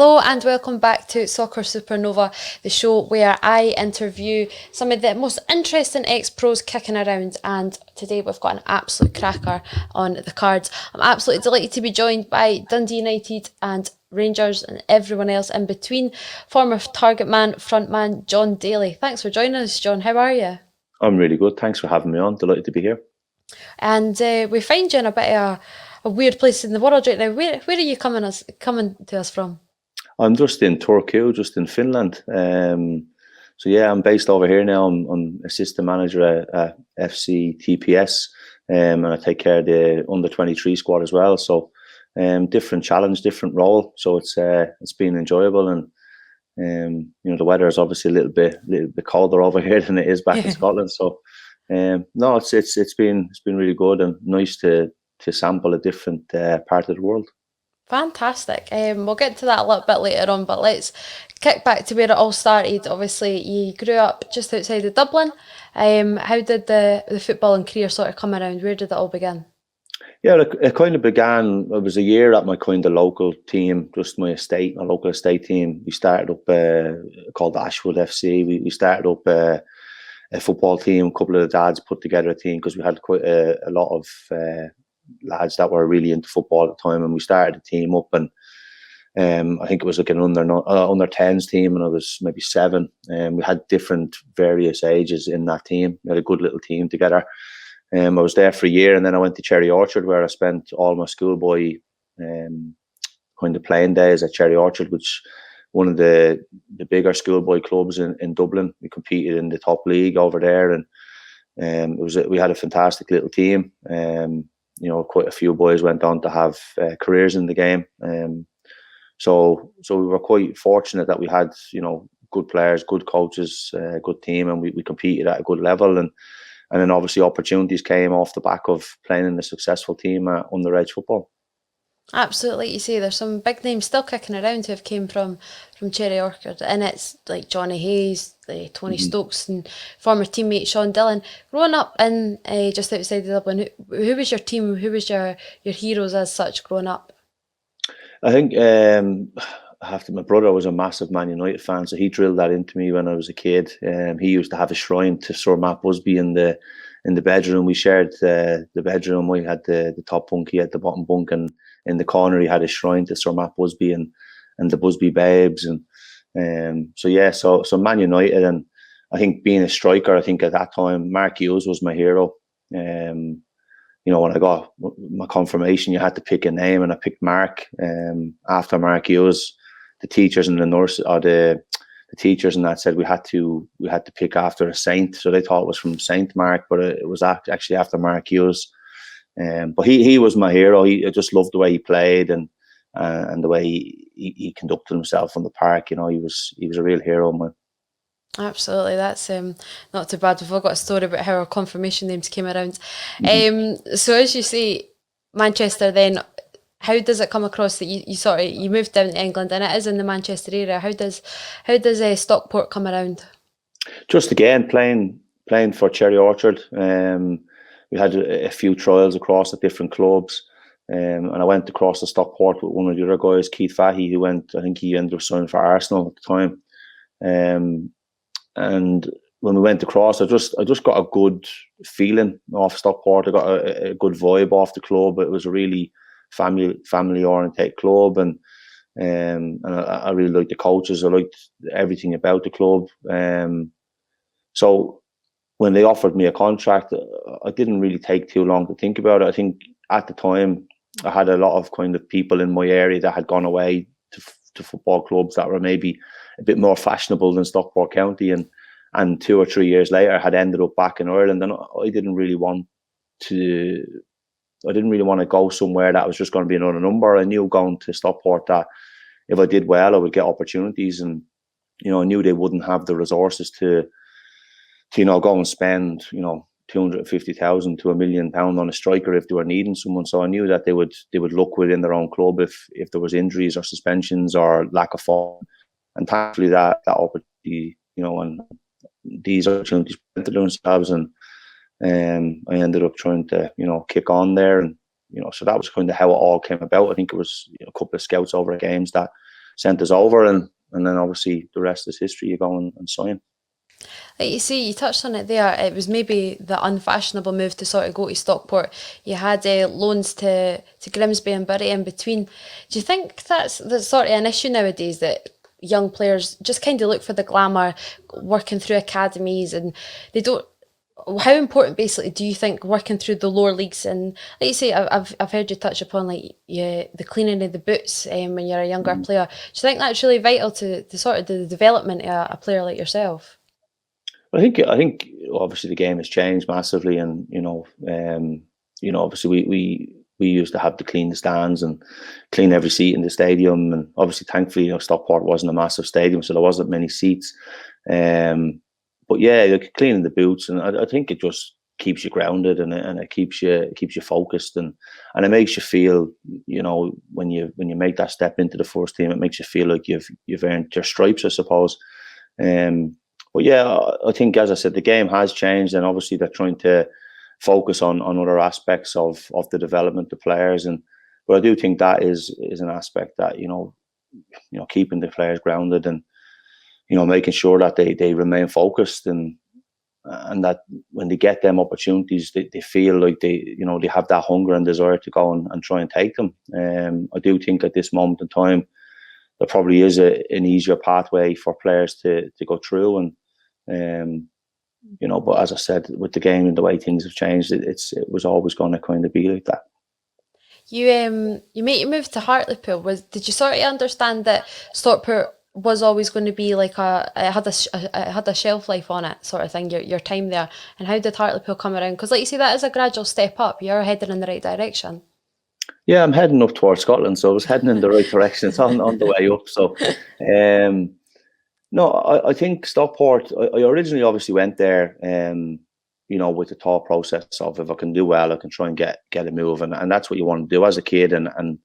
Hello and welcome back to Soccer Supernova, the show where I interview some of the most interesting ex-pros kicking around, and today we've got an absolute cracker on the cards. I'm absolutely delighted to be joined by Dundee United and Rangers and everyone else in between. Former target man, frontman John Daly. Thanks for joining us, John. How are you? I'm really good. Thanks for having me on. Delighted to be here. And we find you in a bit of a weird place in the world right now. Where are you coming to us from? I'm just in Turku, just in Finland. So yeah, I'm based over here now. I'm assistant manager at FC TPS, and I take care of the under-23 squad as well. So different challenge, different role. So it's been enjoyable, and the weather is obviously a little bit colder over here than it is back in Scotland. So no, it's been really good and nice to sample a different part of the world. Fantastic. We'll get to that a little bit later on, but let's kick back to where it all started. Obviously, you grew up just outside of Dublin. How did the footballing career sort of come around? Where did it all begin? Yeah, it kind of began. It was a year at my kind of local team, just my local estate team. We started up called Ashwood FC. We started up a football team. A couple of the dads put together a team because we had quite a lot of lads that were really into football at the time, and we started a team up, and I think it was like an under 10s team, and I was maybe 7, and we had different various ages in that team. We had a good little team together. I was there for a year, and then I went to Cherry Orchard, where I spent all my schoolboy kind of playing days at Cherry Orchard, which one of the bigger schoolboy clubs in Dublin. We competed in the top league over there, and we had a fantastic little team. Quite a few boys went on to have careers in the game. So we were quite fortunate that we had, good players, good coaches, good team, and we competed at a good level. And then obviously opportunities came off the back of playing in a successful team at underage football. Absolutely, like you say, there's some big names still kicking around who have came from Cherry Orchard, and it's like Johnny Hayes, Tony Stokes, and former teammate Sean Dillon. Growing up in just outside of Dublin, who was your team? Who was your heroes as such growing up? I think my brother was a massive Man United fan, so he drilled that into me when I was a kid. He used to have a shrine to Sir Matt Busby in the bedroom. We shared the bedroom. We had the top bunk, he had the bottom bunk, and in the corner he had a shrine to Sir Matt Busby and the Busby Babes, and so Man United. And I think being a striker, I think at that time Mark Hughes was my hero. When I got my confirmation, you had to pick a name, and I picked Mark. After Mark Hughes, the teachers and the nurse, or the teachers and that said we had to pick after a saint, so they thought it was from Saint Mark, but it was actually after Mark Hughes. But he was my hero. I just loved the way he played and the way he conducted himself on the park. He was a real hero, man. Absolutely, that's not too bad. We've all got a story about how our confirmation names came around. So as you say, Manchester, then how does it come across that you moved down to England, and it is in the Manchester area? How does Stockport come around? Just again playing for Cherry Orchard. We had a few trials across at different clubs, and I went across to Stockport with one of the other guys, Keith Fahey, who I think he ended up signing for Arsenal at the time. And when we went across, I just got a good feeling off Stockport. I got a good vibe off the club. It was a really family oriented club, and I really liked the coaches. I liked everything about the club. So when they offered me a contract, I didn't really take too long to think about it. I think at the time I had a lot of kind of people in my area that had gone away to football clubs that were maybe a bit more fashionable than Stockport County, and 2 or 3 years later had ended up back in Ireland, and I didn't really want to go somewhere that was just going to be another number. I knew going to Stockport that if I did well, I would get opportunities, and I knew they wouldn't have the resources to go and spend 250,000 to £1 million on a striker if they were needing someone. So I knew that they would look within their own club if there was injuries or suspensions or lack of form. And thankfully that opportunity, and these opportunities presented themselves, and I ended up trying to kick on there, and so that was kind of how it all came about. I think it was a couple of scouts over at games that sent us over, and then obviously the rest is history. You go and sign. Like you see, you touched on it there. It was maybe the unfashionable move to sort of go to Stockport. You had loans to Grimsby and Bury in between. Do you think that's sort of an issue nowadays, that young players just kind of look for the glamour, working through academies, and they don't? How important, basically, do you think working through the lower leagues? And like you say, I've heard you touch upon the cleaning of the boots when you're a younger player. Do you think that's really vital to sort of the development of a player like yourself? I think obviously the game has changed massively, and obviously we used to have to clean the stands and clean every seat in the stadium, and obviously thankfully Stockport wasn't a massive stadium, so there wasn't many seats. But yeah, cleaning the boots, and I think it just keeps you grounded, and it keeps you focused, and it makes you feel, when you make that step into the first team, it makes you feel like you've earned your stripes, I suppose. But yeah, I think, as I said, the game has changed, and obviously they're trying to focus on other aspects of the development of players, but I do think that is an aspect that keeping the players grounded, and making sure that they remain focused, and that when they get them opportunities, they feel like they have that hunger and desire to go and try and take them. I do think at this moment in time there probably is an easier pathway for players to go through, and but as I said, with the game and the way things have changed, it was always going to kind of be like that. You made your move to Hartlepool. Did you sort of understand that Stockport was always going to be like it had a shelf life on it, sort of thing, your time there? And how did Hartlepool come around? Because like you say, that is a gradual step up. You're heading in the right direction. Yeah, I'm heading up towards Scotland, so I was heading in the right direction. It's on the way up. So, no, I think Stockport, I originally obviously went there, with the thought process of, if I can do well, I can try and get a move. And that's what you want to do as a kid. And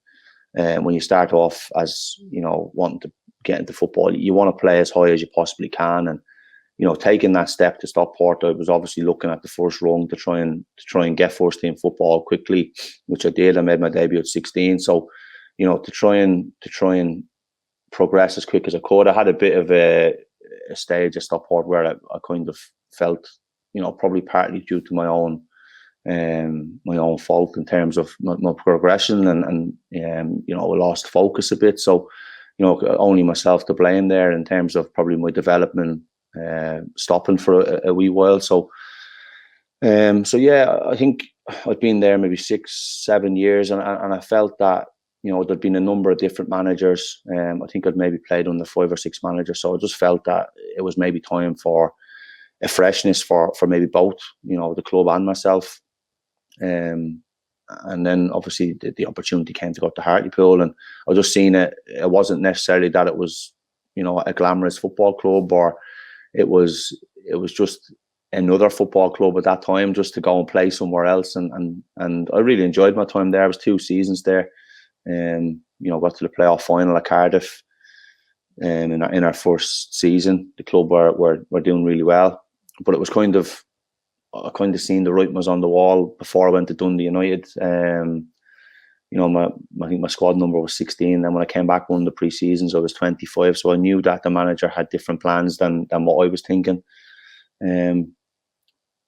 when you start off as, wanting to get into football, you want to play as high as you possibly can. And, taking that step to Stockport, I was obviously looking at the first rung to try and get first team football quickly, which I did. I made my debut at 16. So, to try and progress as quick as I could. I had a bit of a stage at Stockport where I kind of felt, probably partly due to my own fault in terms of my progression, and I lost focus a bit. So, only myself to blame there in terms of probably my development stopping for a wee while. So yeah, I think I'd been there maybe 6-7 years, and I felt that there'd been a number of different managers. I think I'd maybe played under 5 or 6 managers, so I just felt that it was maybe time for a freshness for maybe both the club and myself. And then obviously the opportunity came to go to Hartlepool, and I just seen it. It wasn't necessarily that it was a glamorous football club, or it was just another football club at that time, just to go and play somewhere else. And I really enjoyed my time there. I was 2 seasons there, and got to the playoff final at Cardiff. In our first season, the club were doing really well, but it was I kind of seen the writing was on the wall before I went to Dundee United. I think my squad number was 16. Then when I came back one of the pre-seasons, I was 25. So I knew that the manager had different plans than what I was thinking.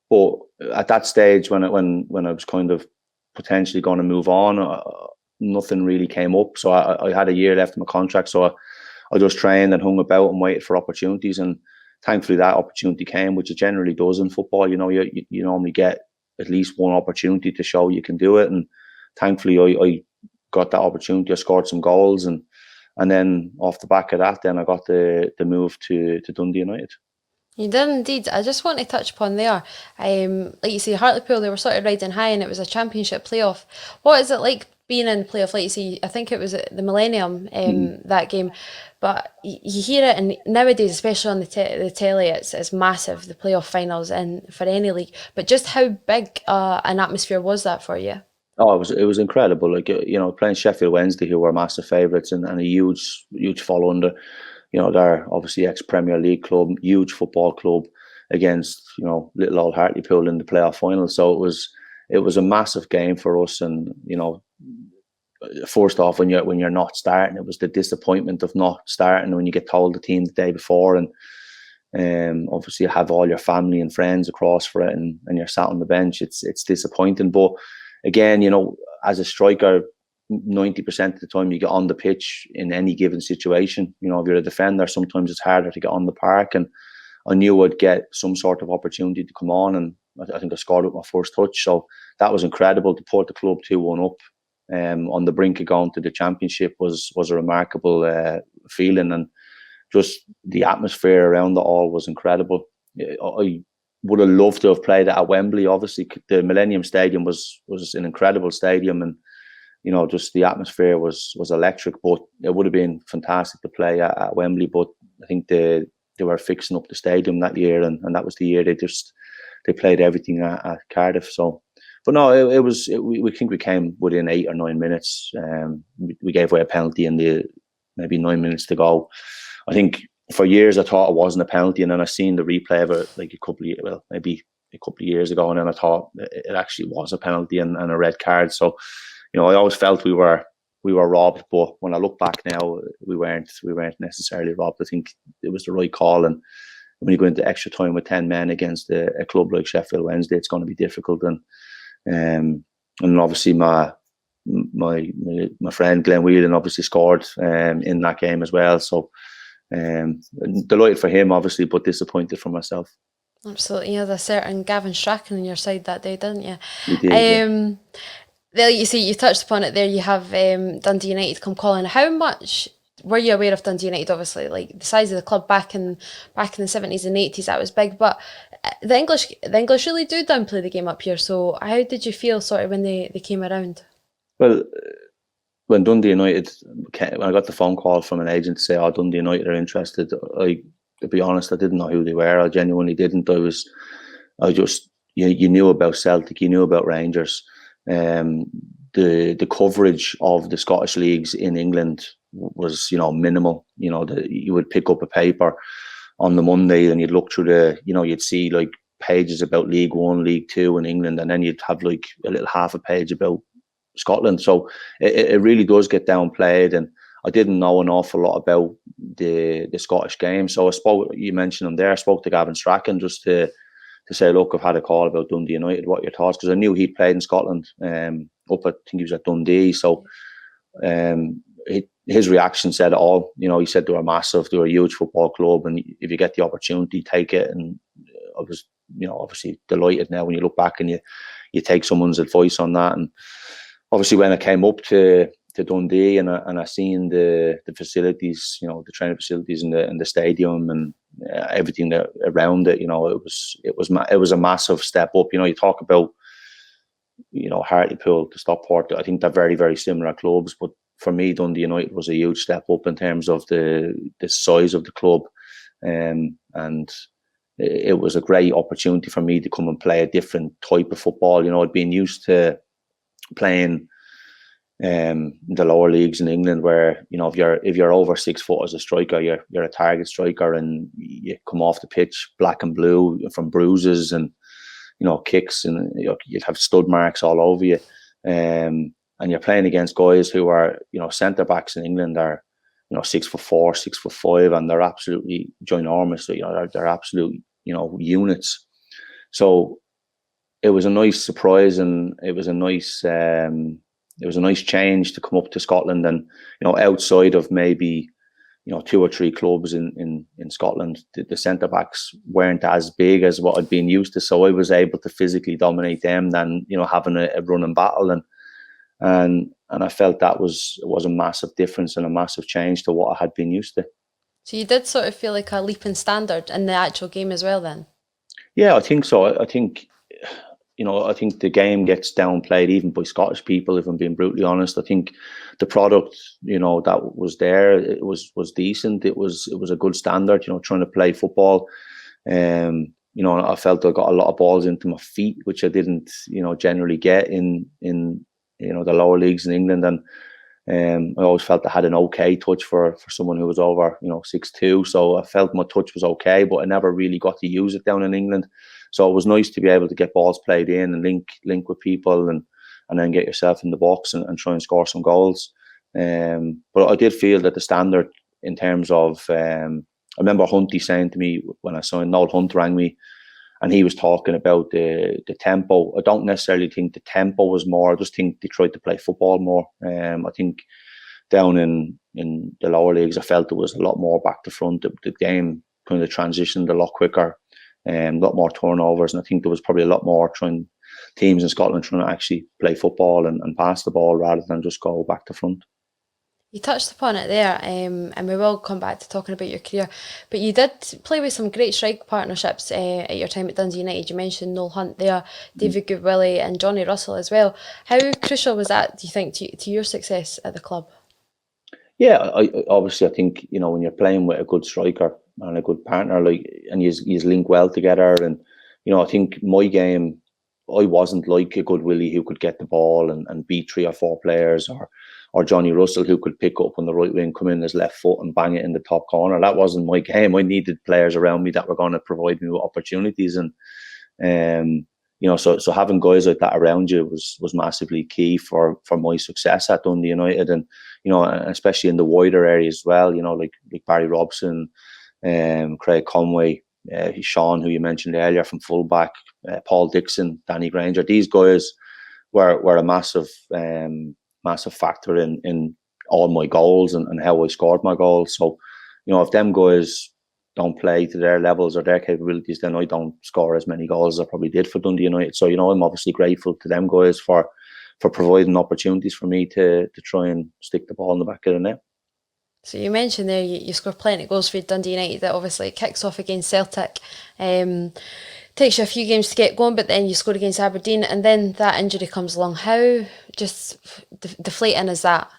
But at that stage, when I was kind of potentially going to move on, nothing really came up. So I had a year left in my contract. So I just trained and hung about and waited for opportunities. And thankfully that opportunity came, which it generally does in football. You normally get at least one opportunity to show you can do it. And thankfully I got that opportunity. I scored some goals, and then off the back of that, then I got the move to Dundee United. You did indeed. I just want to touch upon there. Like you say, Hartlepool, they were sort of riding high, and it was a championship playoff. What is it like being in the playoff? Like you say, I think it was at the Millennium, that game. But you hear it, and nowadays, especially on the telly, it's massive, the playoff finals, and for any league. But just how big an atmosphere was that for you? Oh, it was incredible. Like, playing Sheffield Wednesday, who were massive favourites, and a huge following. They're obviously ex-Premier League club, huge football club, against little old Hartlepool in the playoff final. So it was a massive game for us, and first off, when you're not starting, it was the disappointment of not starting when you get told the team the day before, and obviously you have all your family and friends across for it, and you're sat on the bench. It's disappointing, but again, as a striker, 90% of the time you get on the pitch in any given situation. If you're a defender, sometimes it's harder to get on the park, and I knew I'd get some sort of opportunity to come on, and I think I scored with my first touch. So that was incredible to put the club 2-1 up. On the brink of going to the championship was a remarkable feeling, and just the atmosphere around it all was incredible. I would have loved to have played it at Wembley. Obviously, the Millennium Stadium was an incredible stadium, and just the atmosphere was electric. But it would have been fantastic to play at Wembley. But I think they were fixing up the stadium that year, and that was the year they played everything at Cardiff. So. But no, we think we came within 8 or 9 minutes. We gave away a penalty in the maybe 9 minutes to go. I think for years I thought it wasn't a penalty, and then I seen the replay of it like maybe a couple of years ago, and then I thought it actually was a penalty and a red card. So, I always felt we were robbed, but when I look back now, we weren't necessarily robbed. I think it was the right call, and when you go into extra time with 10 men against a club like Sheffield Wednesday, it's going to be difficult. And obviously my friend Glenn Whelan obviously scored in that game as well. So delighted for him, obviously, but disappointed for myself. Absolutely, you had a certain Gavin Strachan on your side that day, didn't you? We did. Yeah. There, you touched upon it there. You have Dundee United come calling. How much were you aware of Dundee United? Obviously, like the size of the club back in the 70s and 80s, that was big. But the English really do downplay the game up here. So how did you feel sort of when they came around? Well, when Dundee United, when I got the phone call from an agent to say, "Oh, Dundee United are interested," to be honest, I didn't know who they were. I genuinely didn't. You knew about Celtic, you knew about Rangers. The coverage of the Scottish leagues in England was, minimal. You would pick up a paper on the Monday and you'd look through you'd see like pages about League One, League Two in England, and then you'd have like a little half a page about Scotland. So it really does get downplayed, and I didn't know an awful lot about the Scottish game. So you mentioned him there, I spoke to Gavin Strachan just to say, look, I've had a call about Dundee United, what are your thoughts? Because I knew he'd played in Scotland, I think he was at Dundee. So his reaction said it all. He said they were a huge football club, and if you get the opportunity, take it. And I was, obviously delighted now when you look back and you take someone's advice on that. And obviously when I came up to Dundee and I seen the facilities, the training facilities in the stadium and everything around it, it was a massive step up. You talk about Hartlepool to Stockport. I think they're very, very similar clubs, but for me, Dundee United was a huge step up in terms of the size of the club, and it was a great opportunity for me to come and play a different type of football. I'd been used to playing the lower leagues in England, where if you're over 6 foot as a striker, you're a target striker, and you come off the pitch black and blue from bruises and kicks, and you'd have stud marks all over you. And you're playing against guys who are, centre backs in England are, 6'4", 6'5", and they're absolutely ginormous. So, they're absolute, units. So it was a nice surprise, and it was a nice change to come up to Scotland, and outside of maybe 2 or 3 clubs in Scotland, the centre backs weren't as big as what I'd been used to. So I was able to physically dominate them than having a running battle, and I felt that was a massive difference and a massive change to what I had been used to. So you did sort of feel like a leap in standard in the actual game as well then? Yeah, I think so. I think the game gets downplayed even by Scottish people, if I'm being brutally honest. I think the product, that was there, it was decent. It was a good standard, trying to play football. I felt I got a lot of balls into my feet, which I didn't, generally get in the lower leagues in England. And I always felt I had an okay touch for someone who was over, 6'2". So I felt my touch was okay, but I never really got to use it down in England. So it was nice to be able to get balls played in and link with people and and then get yourself in the box and try and score some goals. But I did feel that the standard in terms of, I remember Hunty saying to me when I signed, Noel Hunt rang me, and he was talking about the tempo. I don't necessarily think the tempo was more. I just think they tried to play football more. I think down in the lower leagues, I felt it was a lot more back to front. The game kind of transitioned a lot quicker, a lot more turnovers, and I think there was probably a lot more teams in Scotland trying to actually play football and pass the ball rather than just go back to front. You touched upon it there, and we will come back to talking about your career. But you did play with some great strike partnerships at your time at Dundee United. You mentioned Noel Hunt there, David Goodwillie and Johnny Russell as well. How crucial was that, do you think, to your success at the club? Yeah, obviously I think, when you're playing with a good striker and a good partner, and you link well together, and I think my game, I wasn't like a Goodwillie who could get the ball and beat 3 or 4 players, or Johnny Russell who could pick up on the right wing, come in his left foot and bang it in the top corner. That wasn't my game. I needed players around me that were going to provide me with opportunities, and so having guys like that around you was massively key for my success at Dundee United, and especially in the wider areas as well. Like Barry Robson, Craig Conway, Sean, who you mentioned earlier from fullback, Paul Dixon, Danny Granger. These guys were a massive factor in all my goals and how I scored my goals. So, if them guys don't play to their levels or their capabilities, then I don't score as many goals as I probably did for Dundee United. So, I'm obviously grateful to them guys for providing opportunities for me to try and stick the ball in the back of the net. So you mentioned there you scored plenty of goals for Dundee United. That obviously kicks off against Celtic. Takes you a few games to get going, but then you scored against Aberdeen, and then that injury comes along. How just deflating is that?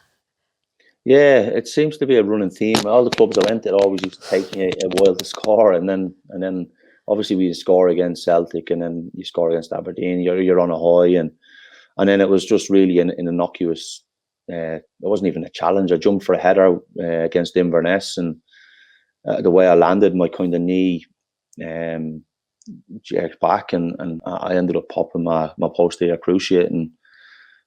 Yeah, it seems to be a running theme. All the clubs I went to always used to take me a while to score, and then obviously we score against Celtic, and then you score against Aberdeen. You're on a high, and then it was just really an innocuous. It wasn't even a challenge. I jumped for a header against Inverness, and the way I landed, my kind of knee jerked back, and I ended up popping my posterior cruciate and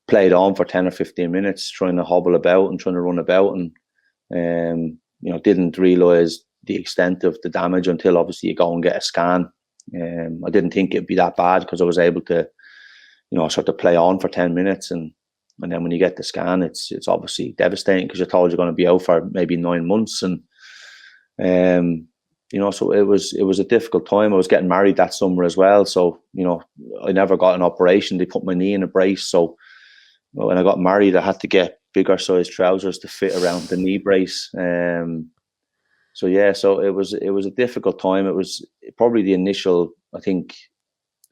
played on for 10 or 15 minutes trying to hobble about and trying to run about, and didn't realise the extent of the damage until obviously you go and get a scan. I didn't think it'd be that bad because I was able to sort of play on for 10 minutes, and then when you get the scan, it's obviously devastating because you're told you're going to be out for maybe 9 months, and so it was a difficult time. I was getting married that summer as well, so I never got an operation. They put my knee in a brace, so when I got married, I had to get bigger size trousers to fit around the knee brace. So it was a difficult time. It was probably the initial, I think,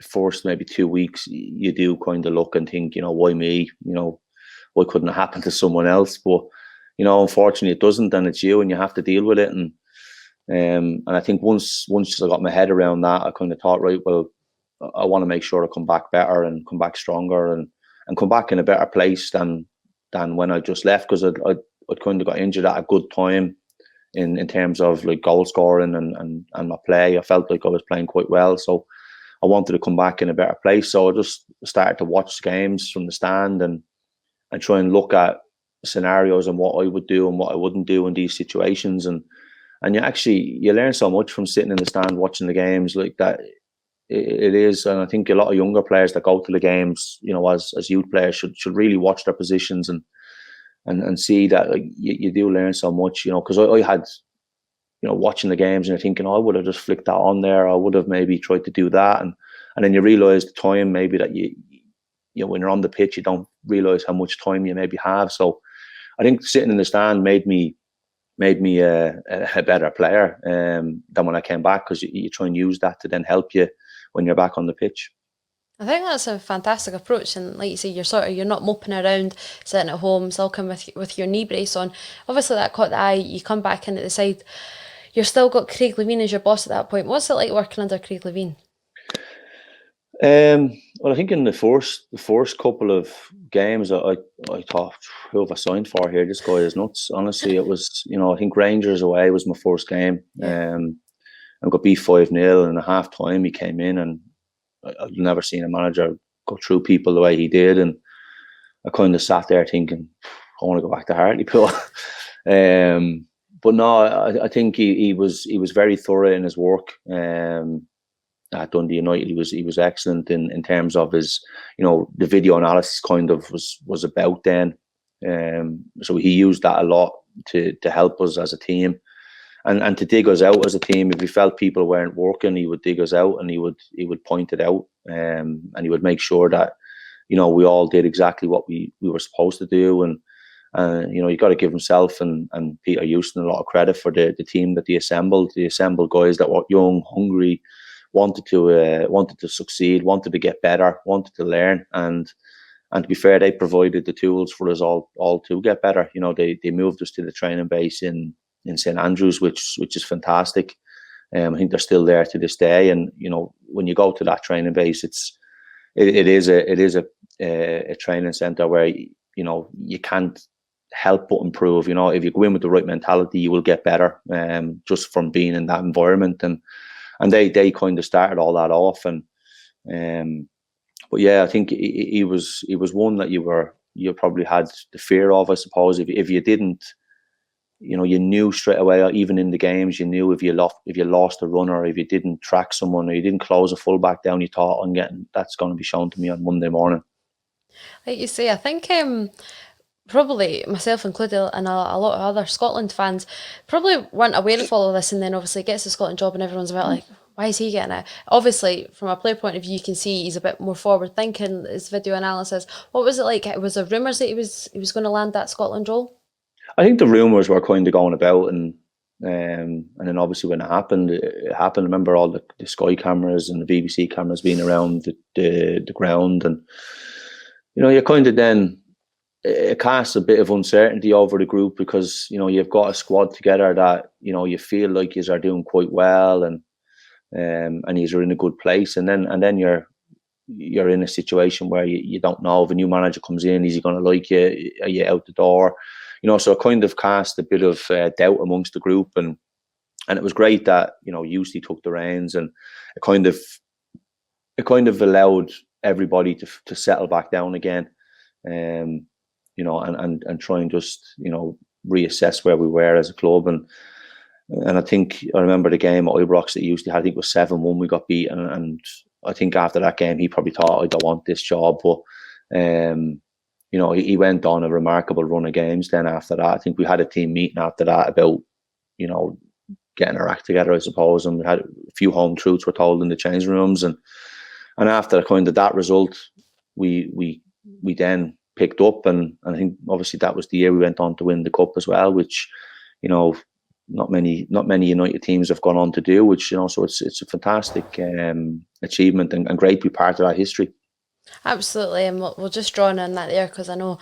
first maybe 2 weeks, you do kind of look and think, why me? Why couldn't it happen to someone else? But unfortunately, it doesn't, and it's you, and you have to deal with it. And I think once I got my head around that, I kind of thought, right, well, I want to make sure I come back better and come back stronger and come back in a better place than when I just left, because I'd kind of got injured at a good time in terms of like goal scoring and my play. I felt like I was playing quite well, so I wanted to come back in a better place. So I just started to watch games from the stand and try and look at scenarios and what I would do and what I wouldn't do in these situations. And you learn so much from sitting in the stand watching the games like that. It is, and I think a lot of younger players that go to the games, as youth players, should really watch their positions and see that you do learn so much. Because I had, watching the games and you're thinking, I would have just flicked that on there. I would have maybe tried to do that, and then you realise the time maybe that you when you're on the pitch, you don't realise how much time you maybe have. So I think sitting in the stand made me a better player than when I came back, because you try and use that to then help you when you're back on the pitch. I think that's a fantastic approach, and like you say, you're not moping around sitting at home sulking with your knee brace on. Obviously that caught the eye. You come back in at the side, you're still got Craig Levein as your boss at that point. What's it like working under Craig Levein? Well, I think in the first couple of games, I thought, who have I signed for here? This guy is nuts. Honestly, it was, I think Rangers away was my first game. I got beat 5-0, and at half time he came in, and I've never seen a manager go through people the way he did, and kind of sat there thinking, I want to go back to Hartlepool. But no, I think he was very thorough in his work. At Dundee United, he was excellent in terms of his, the video analysis kind of was about then. So he used that a lot to help us as a team, and to dig us out as a team. If he felt people weren't working, he would dig us out and he would point it out, and he would make sure that we all did exactly what we were supposed to do. And you got to give himself and Peter Houston a lot of credit for the team that they assembled. They assembled guys that were young, hungry, wanted to succeed, wanted to get better, wanted to learn, and to be fair, they provided the tools for us all to get better. They moved us to the training base in St Andrews, which is fantastic. I think they're still there to this day. And when you go to that training base, it is a training centre where you can't help but improve. If you go in with the right mentality, you will get better. Just from being in that environment, and they kind of started all that off. And but yeah, I think he was one that you probably had the fear of, I suppose. If you didn't, you knew straight away, even in the games, you knew if you lost a runner, if you didn't track someone, or you didn't close a fullback down, you thought, that's going to be shown to me on Monday morning. Like you say, I think probably myself included and a lot of other Scotland fans probably weren't aware of all of this, and then obviously gets the Scotland job and everyone's about like, why is he getting it? Obviously, from a player point of view, you can see he's a bit more forward thinking, his video analysis. What was it like? Was there rumours that he was going to land that Scotland role? I think the rumours were kind of going about, and then obviously when it happened. I remember all the Sky cameras and the BBC cameras being around the ground, and you kind of then it casts a bit of uncertainty over the group, because you've got a squad together that you feel like you are doing quite well, and you're in a good place, and then you're in a situation where you don't know if a new manager comes in, is he going to like you? Are you out the door? So it kind of cast a bit of doubt amongst the group, and it was great that Eusty took the reins, and it kind of allowed everybody to settle back down again, and try and just reassess where we were as a club. And I think I remember the game at Ibrox that Eusty had. I think it was 7-1. We got beaten, and I think after that game he probably thought, I don't want this job, but he went on a remarkable run of games. Then after that, I think we had a team meeting after that about getting our act together, I suppose, and we had a few home truths were told in the changing rooms, and after kind of that result, we then picked up, and I think obviously that was the year we went on to win the cup as well, which not many United teams have gone on to do, which so it's a fantastic achievement, and great to be part of that history. Absolutely, and we'll just draw on that there, because I know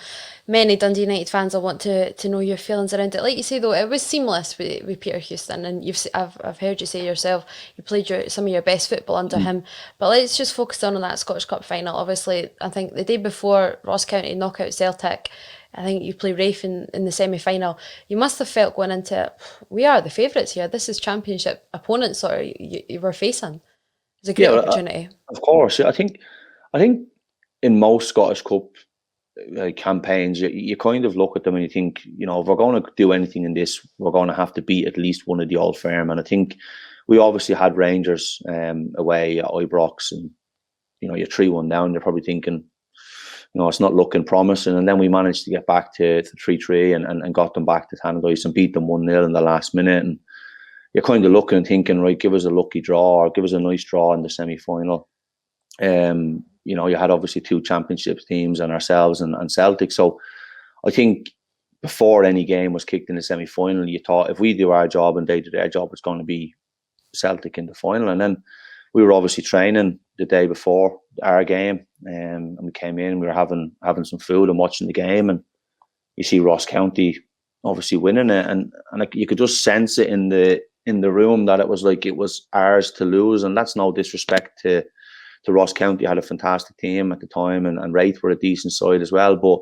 many Dundee United fans will want to know your feelings around it. Like you say though, it was seamless with Peter Houston, and I've heard you say yourself you played some of your best football under him. But let's just focus on that Scottish Cup final. Obviously, I think the day before Ross County knock out Celtic, I think you play Rafe in the semi-final. You must have felt going into it, we are the favourites here. This is championship opponents you were facing. It was a great opportunity. Of course, I think in most Scottish Cup campaigns, you kind of look at them and you think, if we're going to do anything in this, we're going to have to beat at least one of the Old Firm. And I think we obviously had Rangers away at Ibrox, and you're 3-1 down. You're probably thinking, it's not looking promising. And then we managed to get back to 3-3 and got them back to Tannadice and beat them 1-0 in the last minute. And you're kind of looking and thinking, right, give us a lucky draw, or give us a nice draw in the semi-final. You had obviously two championship teams and ourselves and Celtic. So I think before any game was kicked in the semi-final, you thought if we do our job and they do their job, it's going to be Celtic in the final. And then we were obviously training the day before our game, and we came in, we were having some food and watching the game, and you see Ross County obviously winning it, and you could just sense it in the room that it was like it was ours to lose. And that's no disrespect to Ross County. Had a fantastic team at the time, and Raith were a decent side as well. But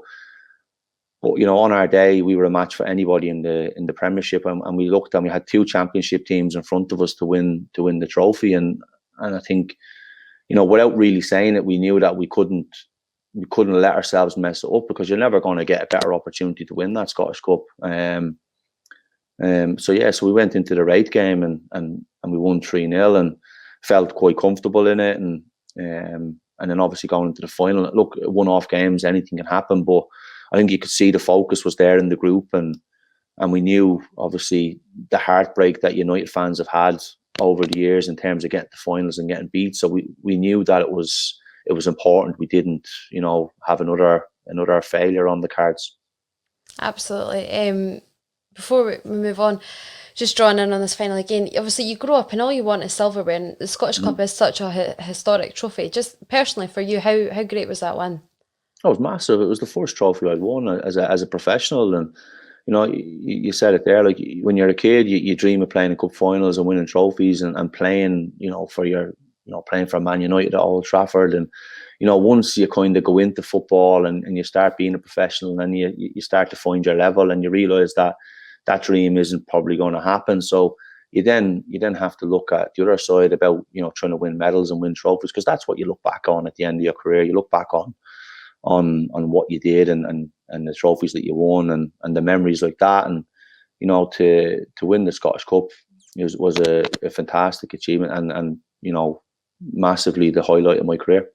on our day, we were a match for anybody in the Premiership, and we looked and we had two championship teams in front of us to win the trophy. And I think without really saying it, we knew that we couldn't we couldn't let ourselves mess it up, because you're never going to get a better opportunity to win that Scottish Cup. So we went into the Wraith game and we won 3-0 and felt quite comfortable in it. And then obviously going into the final, look, one-off games, anything can happen, but I think you could see the focus was there in the group, and we knew obviously the heartbreak that United fans have had over the years in terms of getting to finals and getting beat. So we knew that it was important we didn't, have another failure on the cards. Absolutely. Before we move on, just drawing in on this final again, obviously you grow up and all you want is silverware, and the Scottish Cup is such a historic trophy. Just personally for you, how great was that one? Oh, it was massive. It was the first trophy I'd won as a professional, and you said it there. Like when you're a kid, you dream of playing in cup finals and winning trophies and playing, playing for Man United at Old Trafford. And once you kind of go into football and you start being a professional, and you start to find your level, and you realise that dream isn't probably going to happen. So you then have to look at the other side about trying to win medals and win trophies, because that's what you look back on at the end of your career. You look back on what you did and the trophies that you won and the memories like that. And to win the Scottish Cup was a fantastic achievement and massively the highlight of my career.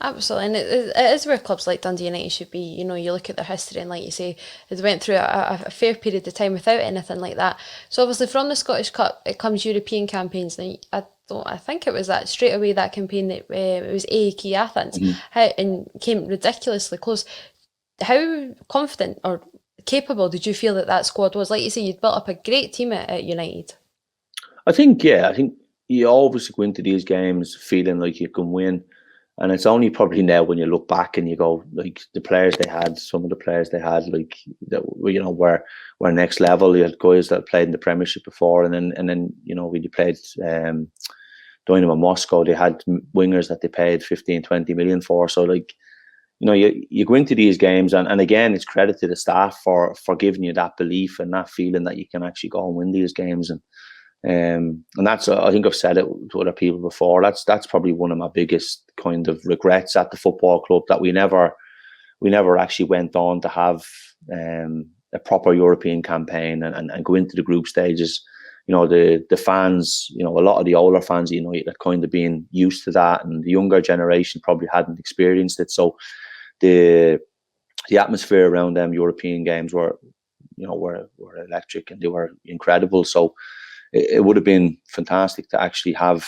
Absolutely, and it is where clubs like Dundee United should be. You look at their history, and like you say, they went through a fair period of time without anything like that. So obviously from the Scottish Cup, it comes European campaigns. Now, I think it was that straight away, that campaign that it was AEK Athens, and came ridiculously close. How confident or capable did you feel that squad was? Like you say, you'd built up a great team at United. I think you always go into these games feeling like you can win. And it's only probably now when you look back and you go, like, the players they had, some of the players they had, like, that, were next level. You had guys that played in the Premiership before, and then when you played Dynamo Moscow, they had wingers that they paid 15, 20 million for. So, like, you go into these games, and again, it's credit to the staff for giving you that belief and that feeling that you can actually go and win these games. And that's, I think I've said it to other people before, that's probably one of my biggest kind of regrets at the football club, that we never actually went on to have a proper European campaign and go into the group stages. The fans, a lot of the older fans, had kind of been used to that, and the younger generation probably hadn't experienced it. So the atmosphere around them European games were electric, and they were incredible. So it would have been fantastic to actually have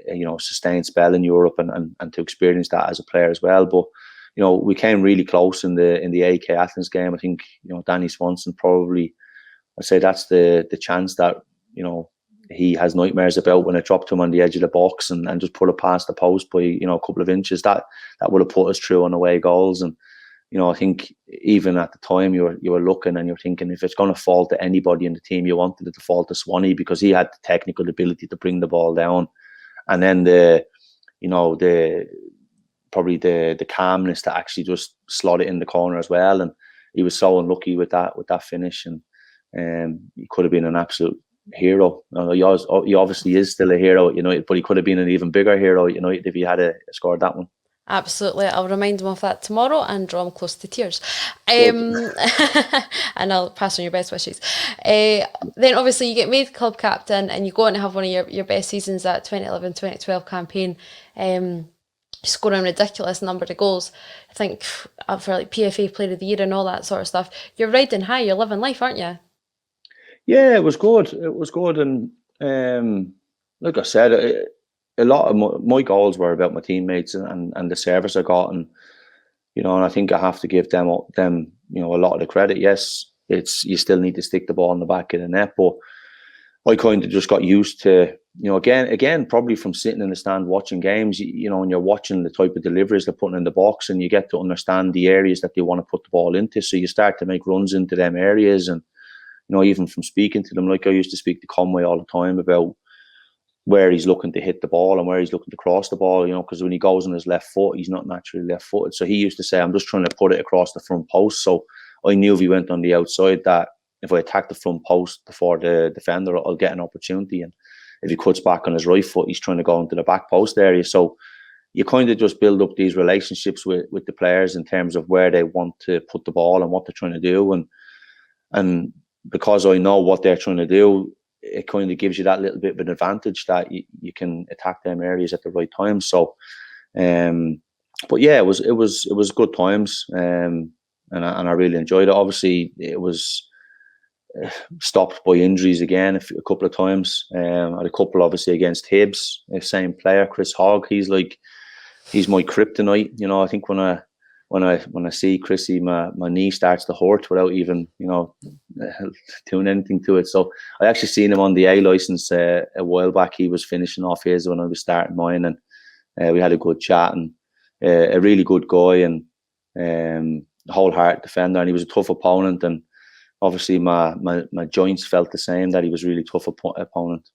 a sustained spell in Europe and to experience that as a player as well. But we came really close in the AEK Athens game. I think Danny Swanson probably, I'd say that's the chance that he has nightmares about, when it dropped him on the edge of the box and just put it past the post by a couple of inches. That would have put us through on away goals. And I think even at the time you were looking and you're thinking, if it's going to fall to anybody in the team, you wanted it to fall to Swanee, because he had the technical ability to bring the ball down, and then the calmness to actually just slot it in the corner as well. And he was so unlucky with that finish, and he could have been an absolute hero. He obviously is still a hero at United, but he could have been an even bigger hero at United if he had scored that one. Absolutely, I'll remind him of that tomorrow and draw him close to tears. And I'll pass on your best wishes. Then obviously you get made club captain and you go on to have one of your best seasons, that 2011-2012 campaign, scoring a ridiculous number of goals. I think for like PFA Player of the Year and all that sort of stuff. You're riding high, you're living life, aren't you? Yeah, it was good. And like I said, a lot of my goals were about my teammates and the service I got, and and I think I have to give them a lot of the credit. Yes, you still need to stick the ball in the back of the net, but I kind of just got used to again probably from sitting in the stand watching games, and you're watching the type of deliveries they're putting in the box, and you get to understand the areas that they want to put the ball into, so you start to make runs into them areas. And even from speaking to them, like I used to speak to Conway all the time about where he's looking to hit the ball and where he's looking to cross the ball, because when he goes on his left foot, he's not naturally left-footed. So he used to say, I'm just trying to put it across the front post. So I knew if he went on the outside, that if I attack the front post before the defender, I'll get an opportunity. And if he cuts back on his right foot, he's trying to go into the back post area. So you kind of just build up these relationships with the players in terms of where they want to put the ball and what they're trying to do. And because I know what they're trying to do, it kind of gives you that little bit of an advantage that you can attack them areas at the right time. So, but yeah, it was good times, and I really enjoyed it. Obviously, it was stopped by injuries again a couple of times. I had a couple obviously against Hibs, the same player, Chris Hogg. He's my kryptonite. You know, I think when I see Chrissy, my knee starts to hurt without even doing anything to it. So I actually seen him on the A license a while back. He was finishing off his when I was starting mine, and we had a good chat. And a really good guy, and wholehearted defender. And he was a tough opponent, and obviously my joints felt the same, that he was a really tough opponent.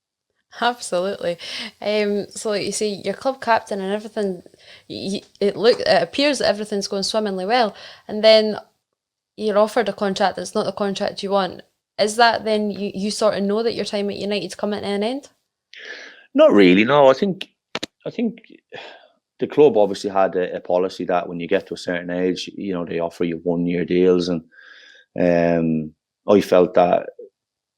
Absolutely. So like you say, you're club captain and everything. It appears that everything's going swimmingly well, and then you're offered a contract that's not the contract you want. Is that then you sort of know that your time at United's coming to an end? Not really. No, I think the club obviously had a policy that when you get to a certain age, they offer you 1-year deals, and I felt that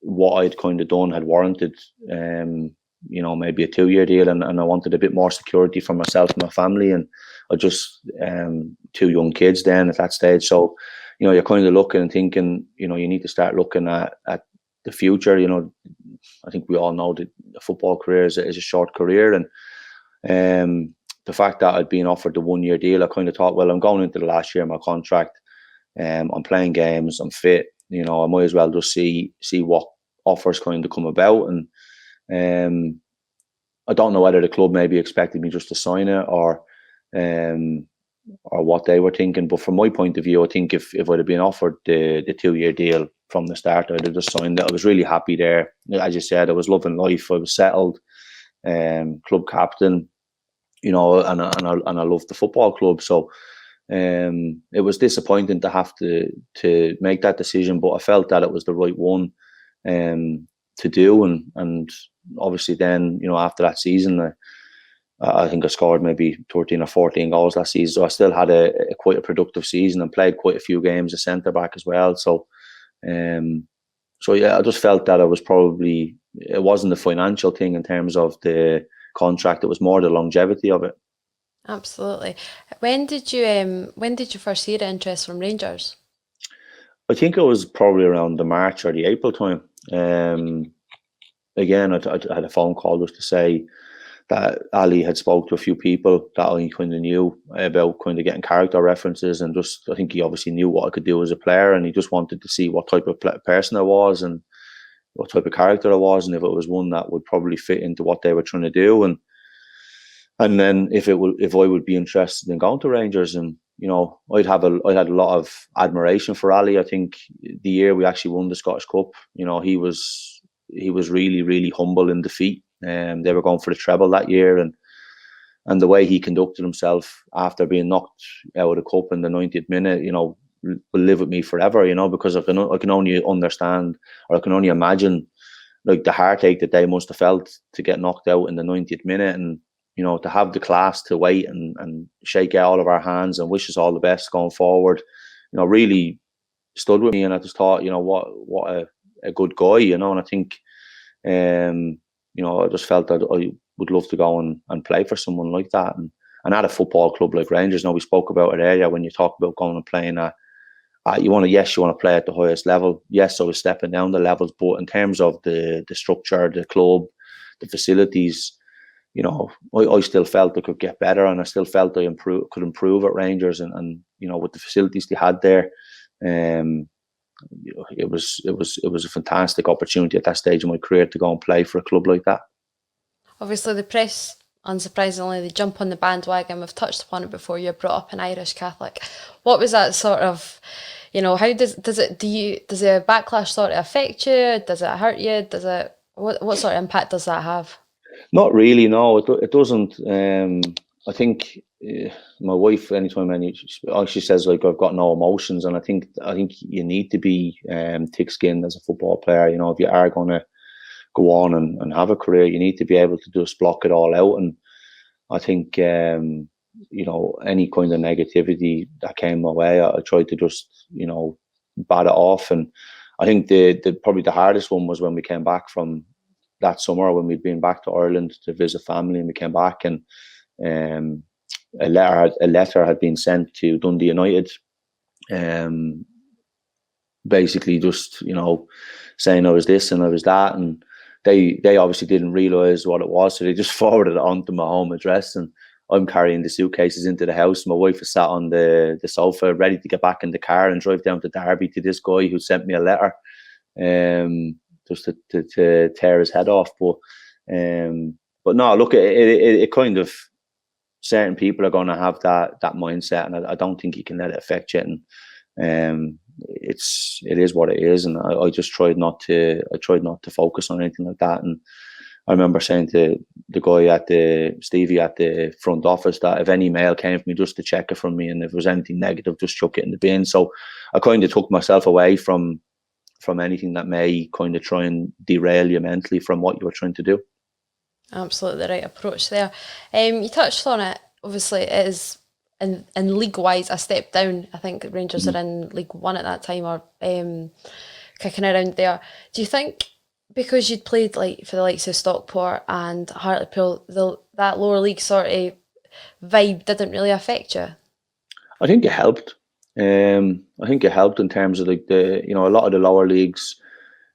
what I'd kind of done had warranted, maybe a 2-year deal, and I wanted a bit more security for myself and my family, and I just 2 young kids then at that stage. So, you're kind of looking and thinking, you need to start looking at the future. I think we all know that a football career is a short career, and the fact that I'd been offered the 1-year deal, I kind of thought, well, I'm going into the last year of my contract. I'm playing games, I'm fit. I might as well just see what offers kind of come about. And I don't know whether the club maybe expected me just to sign it or what they were thinking. But from my point of view, I think if I'd have been offered the 2-year deal from the start, I'd have just signed it. I was really happy there. As you said, I was loving life. I was settled, club captain. And I loved the football club. So it was disappointing to have to make that decision, but I felt that it was the right one to do. And obviously then, after that season, I think I scored maybe 13 or 14 goals last season. So I still had quite a productive season and played quite a few games as centre back as well. So yeah, I just felt that it wasn't the financial thing in terms of the contract, it was more the longevity of it. Absolutely. When did you first hear the interest from Rangers? I think it was probably around the March or the April time. Again, I had a phone call just to say that Ali had spoke to a few people that I kind of knew about, kind of getting character references, and I think he obviously knew what I could do as a player, and he just wanted to see what type of person I was and what type of character I was, and if it was one that would probably fit into what they were trying to do, and then if I would be interested in going to Rangers. And I'd had a lot of admiration for Ali. I think the year we actually won the Scottish Cup, he was really, really humble in defeat. They were going for the treble that year, and the way he conducted himself after being knocked out of the cup in the 90th minute, will live with me forever. Because I can only understand, or I can only imagine, like the heartache that they must have felt to get knocked out in the 90th minute, and to have the class to wait and shake out all of our hands and wish us all the best going forward, really stood with me. And I just thought, what a good guy, and I think, I just felt that I would love to go and play for someone like that. And at a football club like Rangers, we spoke about it earlier when you talk about going and playing you want to play at the highest level. Yes, I was stepping down the levels, but in terms of the structure, the club, the facilities, I still felt I could get better, and I still felt I could improve at Rangers, and with the facilities they had there, it was a fantastic opportunity at that stage of my career to go and play for a club like that. Obviously, the press, unsurprisingly, they jump on the bandwagon. We've touched upon it before. You're brought up an Irish Catholic. What was that sort of? How does the backlash sort of affect you? Does it hurt you? What sort of impact does that have? Not really, no. It doesn't. I think my wife, anytime she says like I've got no emotions, and I think you need to be thick-skinned as a football player. If you are going to go on and have a career, you need to be able to just block it all out. And I think any kind of negativity that came my way, I tried to just bat it off. And I think the probably the hardest one was when we came back from that summer, when we'd been back to Ireland to visit family, and we came back, and a letter had been sent to Dundee United, basically just saying I was this and I was that, and they obviously didn't realise what it was, so they just forwarded it on to my home address, and I'm carrying the suitcases into the house. My wife was sat on the sofa ready to get back in the car and drive down to Derby to this guy who sent me a letter, just to tear his head off. But no, look, it kind of, certain people are going to have that mindset, and I don't think you can let it affect you. And it is what it is, and I just tried not to focus on anything like that. And I remember saying to the guy Stevie at the front office, that if any mail came from me, just to check it from me, and if there was anything negative, just chuck it in the bin. So I kind of took myself away from anything that may kind of try and derail you mentally from what you were trying to do. Absolutely the right approach there. You touched on it. Obviously, it is in league-wise a step down. I think Rangers are in League One at that time, or kicking around there. Do you think because you'd played like for the likes of Stockport and Hartlepool, that lower league sort of vibe didn't really affect you? I think it helped. I think it helped in terms of like a lot of the lower leagues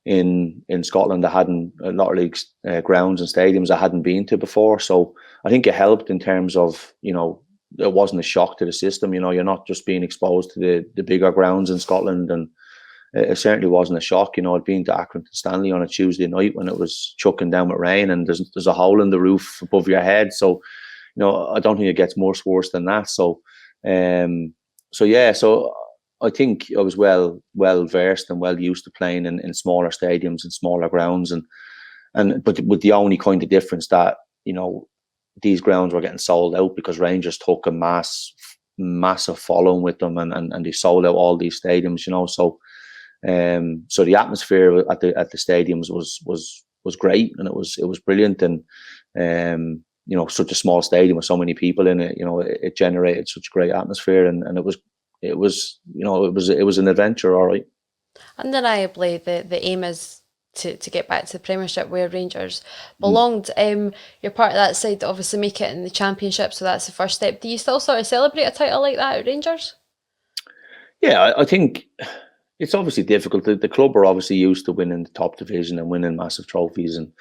in Scotland, that hadn't a lot of leagues, grounds and stadiums I hadn't been to before. So I think it helped in terms of it wasn't a shock to the system. You're not just being exposed to the bigger grounds in Scotland, and it certainly wasn't a shock. I'd been to Accrington Stanley on a Tuesday night when it was chucking down with rain, and there's a hole in the roof above your head. So I don't think it gets much worse than that. So so I think I was well versed and well used to playing in smaller stadiums and smaller grounds, but with the only kind of difference that these grounds were getting sold out because Rangers took a massive following with them, and they sold out all these stadiums. So so the atmosphere at the stadiums was great, and it was brilliant, and such a small stadium with so many people in it, it generated such a great atmosphere, and it was an adventure, all right. Undeniably, the aim is to get back to the Premiership, where Rangers belonged. You're part of that side to obviously make it in the Championship, so that's the first step. Do you still sort of celebrate a title like that at Rangers? Yeah, I think it's obviously difficult. The club are obviously used to winning the top division and winning massive trophies, and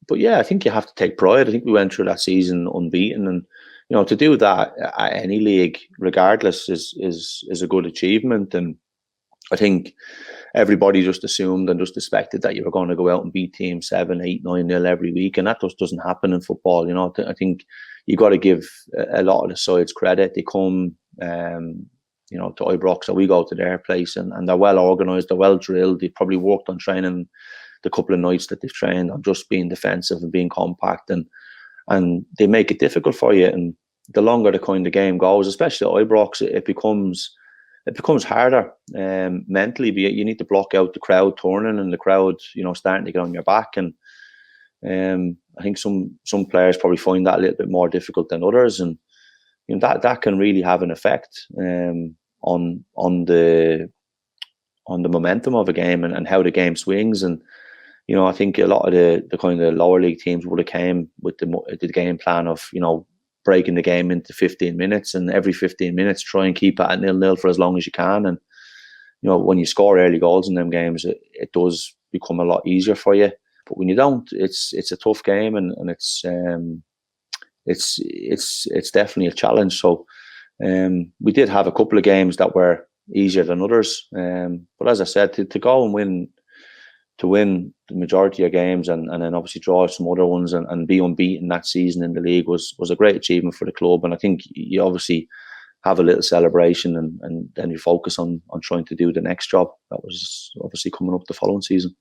but yeah, I think you have to take pride. I think we went through that season unbeaten, and to do that at any league, regardless, is a good achievement. And I think everybody just assumed and just expected that you were going to go out and beat teams 7, 8, 9-0 every week, and that just doesn't happen in football. I think you got to give a lot of the sides credit. They come, to Ibrox, so we go to their place, and they're well organised, they're well drilled. They probably worked on training the couple of nights that they've trained on just being defensive and being compact, and they make it difficult for you. And the longer the kind of game goes, especially at Ibrox, it becomes harder mentally. But you need to block out the crowd turning, and the crowd, starting to get on your back. And I think some players probably find that a little bit more difficult than others, and that can really have an effect on the momentum of a game and how the game swings. And I think a lot of the kind of lower league teams would have came with the game plan of breaking the game into 15 minutes, and every 15 minutes try and keep it at 0-0 for as long as you can. And when you score early goals in them games, it does become a lot easier for you. But when you don't, it's a tough game, and it's definitely a challenge. So we did have a couple of games that were easier than others, but as I said, to go and win the majority of games, and then obviously draw some other ones, and be unbeaten that season in the league was a great achievement for the club. And I think you obviously have a little celebration, and then you focus on trying to do the next job that was obviously coming up the following season.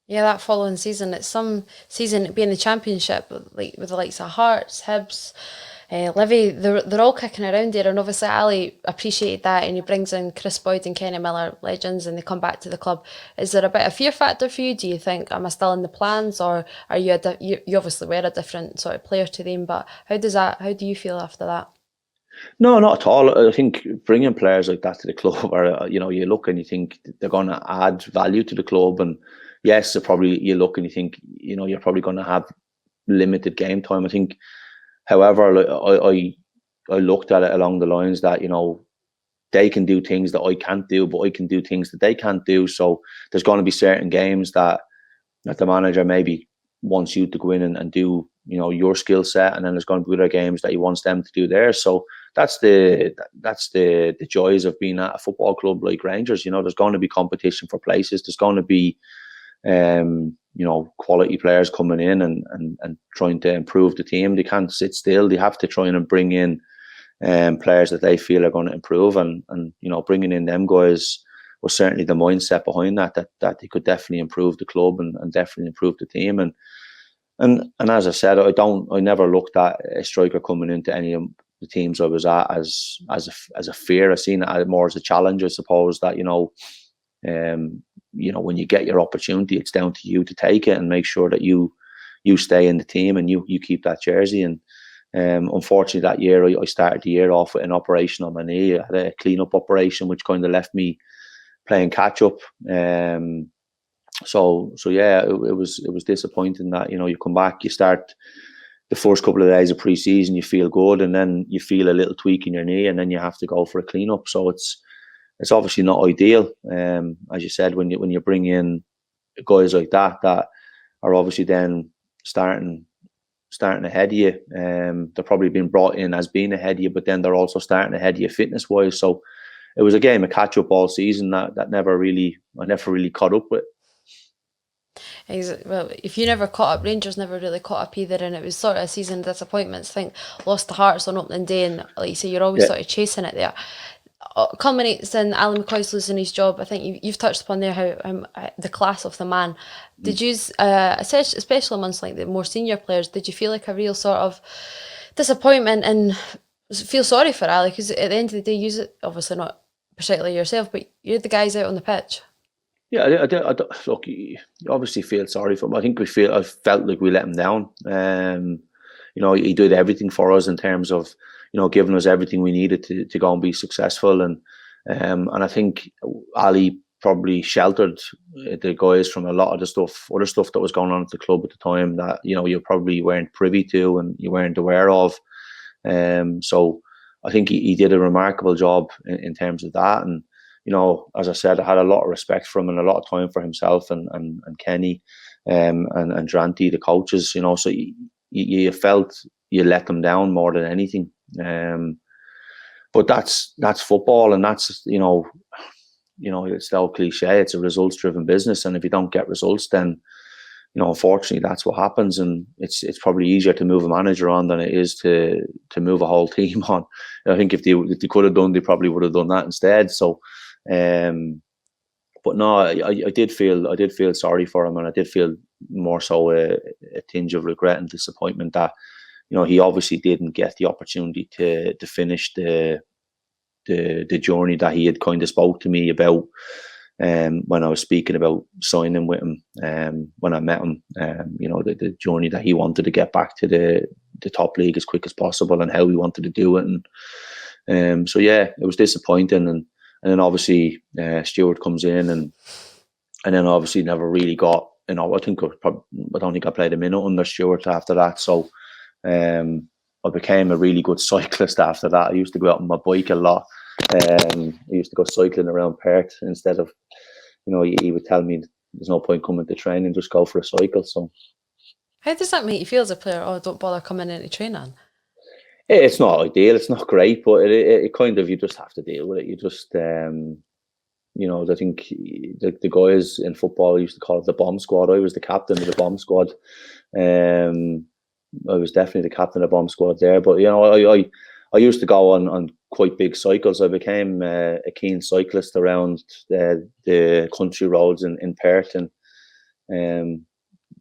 Yeah, that following season, it's some season being the Championship, like with the likes of Hearts, Hibs, Livy, they're all kicking around here, and obviously Ali appreciated that, and he brings in Chris Boyd and Kenny Miller, legends, and they come back to the club. Is there a bit of fear factor for you? Do you think, am I still in the plans, or are you you obviously were a different sort of player to them, but how do you feel after that? No, not at all. I think bringing players like that to the club, or you look and you think they're going to add value to the club, and yes, probably you look and you think you're probably going to have limited game time. I think, however, I looked at it along the lines that they can do things that I can't do, but I can do things that they can't do. So there's going to be certain games that the manager maybe wants you to go in and do your skill set, and then there's going to be other games that he wants them to do theirs. So that's the joys of being at a football club like Rangers. There's going to be competition for places. There's going to be quality players coming in and trying to improve the team. They can't sit still. They have to try and bring in players that they feel are going to improve, and bringing in them guys was certainly the mindset behind that they could definitely improve the club and definitely improve the team. And as I said, I never looked at a striker coming into any of the teams I was at as a fear. I seen it more as a challenge, I suppose, that when you get your opportunity, it's down to you to take it and make sure that you stay in the team and you keep that jersey. And unfortunately, that year I started the year off with an operation on my knee. I had a clean-up operation, which kind of left me playing catch up. So yeah, it was disappointing that you come back, you start the first couple of days of pre-season, you feel good, and then you feel a little tweak in your knee, and then you have to go for a clean-up. So it's obviously not ideal. As you said, when you bring in guys like that are obviously then starting ahead of you. They're probably being brought in as being ahead of you, but then they're also starting ahead of you fitness wise. So it was a game of catch up all season that I never really caught up with. Well, if you never caught up, Rangers never really caught up either, and it was sort of a season of disappointments. I think lost to Hearts on opening day, and like you say, you're always sort of chasing it there. Culminates in Ali McCoy's losing his job. I think you've touched upon there how the class of the man. Did you, especially amongst like the more senior players, did you feel like a real sort of disappointment and feel sorry for Ali? Because at the end of the day, you obviously not particularly yourself, but you're the guys out on the pitch. Yeah, I look, you obviously feel sorry for him. I felt like we let him down. He did everything for us in terms of, giving us everything we needed to go and be successful. And I think Ali probably sheltered the guys from a lot of the other stuff that was going on at the club at the time that, you probably weren't privy to and you weren't aware of. So I think he did a remarkable job in terms of that. And, as I said, I had a lot of respect for him and a lot of time for himself and Kenny and Dranty, the coaches, so you felt you let them down more than anything. But that's football, and that's, it's the old cliche, it's a results driven business. And if you don't get results, then, unfortunately that's what happens. And it's probably easier to move a manager on than it is to move a whole team on. I think if they could have done, they probably would have done that instead. So, but no, I did feel sorry for him, and I did feel more so a tinge of regret and disappointment that, he obviously didn't get the opportunity to finish the journey that he had kind of spoke to me about when I was speaking about signing with him when I met him. The journey that he wanted to get back to the top league as quick as possible and how he wanted to do it. And so yeah, it was disappointing. And then obviously Stuart comes in and then obviously never really got, I don't think I played a minute under Stuart after that. So I became a really good cyclist after that. I used to go out on my bike a lot. I used to go cycling around Perth instead of, he would tell me there's no point coming to training, just go for a cycle. So how does that make you feel as a player? Oh, don't bother coming into training. It's not ideal. It's not great, but it kind of, you just have to deal with it. You just, I think the guys in football used to call it the bomb squad. I was the captain of the bomb squad. I was definitely the captain of the bomb squad there. But, I used to go on quite big cycles. I became a keen cyclist around the country roads in Perth. And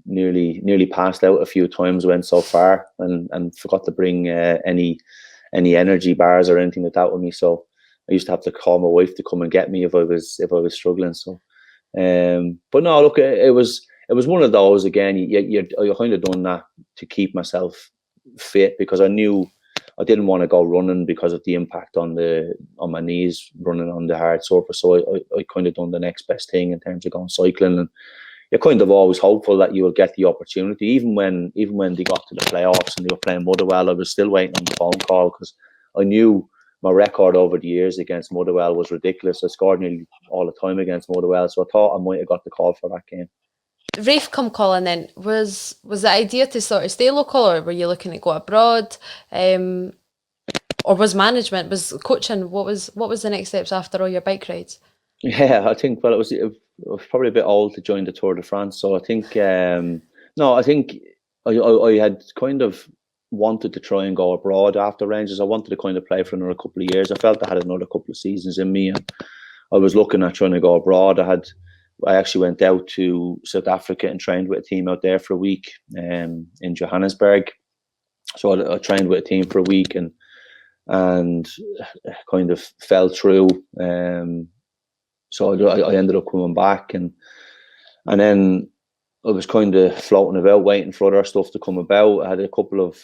nearly passed out a few times. Went so far and forgot to bring any energy bars or anything like that with me. So I used to have to call my wife to come and get me if I was struggling. So, but no, look, it was one of those again. I kind of done that to keep myself fit because I knew I didn't want to go running because of the impact on my knees running on the hard surface. So I kind of done the next best thing in terms of going cycling, and you're kind of always hopeful that you will get the opportunity. Even when they got to the playoffs and they were playing Motherwell, I was still waiting on the phone call because I knew my record over the years against Motherwell was ridiculous. I scored nearly all the time against Motherwell, so I thought I might have got the call for that game. Rafe come calling then, was the idea to sort of stay local, or were you looking to go abroad? Or was management, was coaching, what was the next steps after all your bike rides? Yeah, I think, well, it was probably a bit old to join the Tour de France. So I think, no, I think I had kind of wanted to try and go abroad after Rangers. I wanted to kind of play for another couple of years. I felt I had another couple of seasons in me, and I was looking at trying to go abroad. I actually went out to South Africa and trained with a team out there for a week in Johannesburg. So I trained with a team for a week and kind of fell through. So I ended up coming back, and then I was kind of floating about, waiting for other stuff to come about. I had a couple of